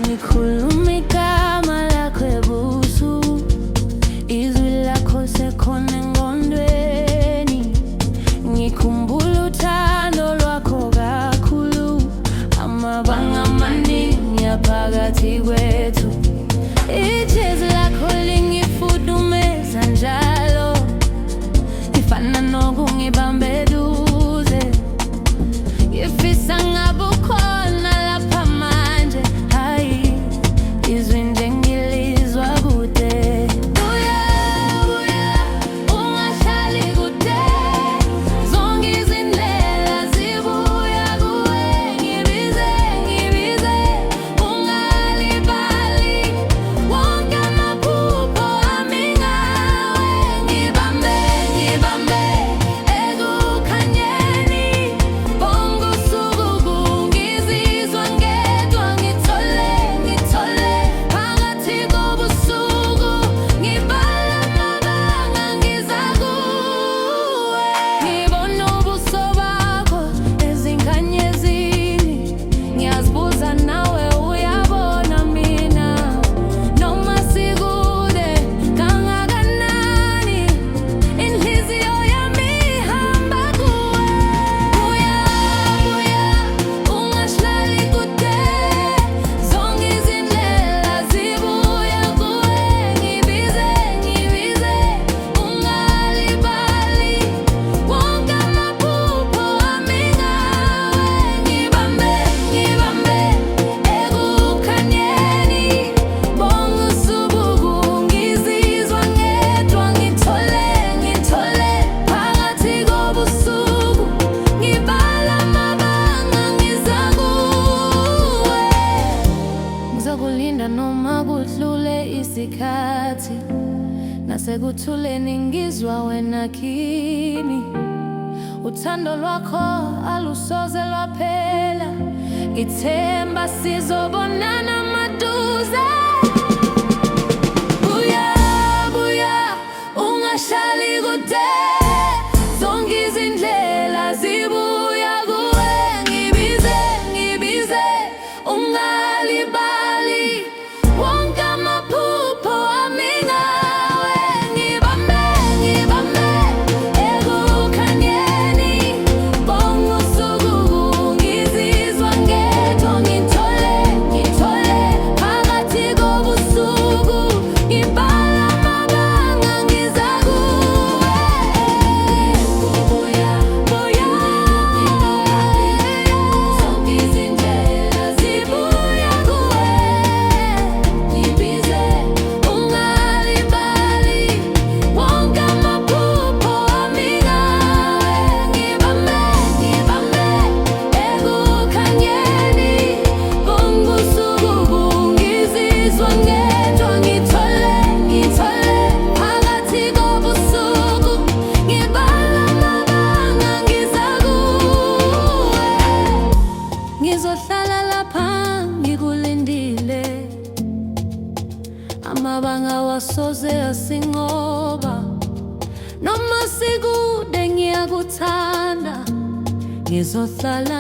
ngikhuluma igama lakho ebusuku, izwi lakho sekhona engqondweni. Ngikhumbula uthando lwakho kakhulu, amabanga amaningi aphakathi kwethu. Ijezi lakho lingifudumeza njalo, lifana nokungibamba eduze. Ngifisa ngabe ukhona lapha manje, hayi izwi nje ngilizwa kude. Buya, buya, ungahlali kude, zonke izindlela zibuya kuwe. Ngibize, ngibize, ungalibali, wonke amaphupho ami ngawe. Ngibambe, ngibambe ekukhanyeni, bonke usuku ngizizwa ngedwa. Ngithole, ngithole phakathi kobusuku, ngibala amabanga ngiza kuwe. Ngibona ubuso bakho ezinkanyezini, ngiyazibuza nawe uyabona mina. Noma sikude kangakanani, inhliziyo yami ihamba kuwe. Buya, buya, ungahlali kude, zonke izindlela zibuya kuwe. Ngibize, ngibize, ungalibali, wonke amaphupho ami ngawe. Ngibambe, ngibambe ekukhanyeni, bonke usuku ngizizwa ngedwa. Ngithole, ngithole phakathi kobusuku, ngibala amabanga ngiza kuwe. Ngizokulinda noma kudlule isikhathi, nasekuthuleni ngizwa wena kimi. Uthando lwakho alusoze lwaphela, ngithemba sizobonana maduze. Buya, buya, ungahlali kude, zonke izindlela zibuya kuwe. Ngibize, ngibize, ungalibali, wonke amaphupho ami ngawe. Ngibambe, ngibambe ekukhanyeni, bonke usuku ngizizwa ngedwa. Ngithole, ngithole phakathi kobusuku, ngibala amabanga ngiza kuwe. Buya, buya, zonke izindlela zibuya kuwe. Ngibize, ungalibali, wonke amaphupho ami ngawe. Ngibambe, ngibambe ekukhanyeni, bonke usuku ngizizwa ngedwa. Ngithole, ngithole phakathi kobusuku, ngibala amabanga ngiza kuwe. Ngizohlala lapha ngikulindile, amabanga wasoze asinqoba. Noma sikude ngiyakuthanda, ngizohlala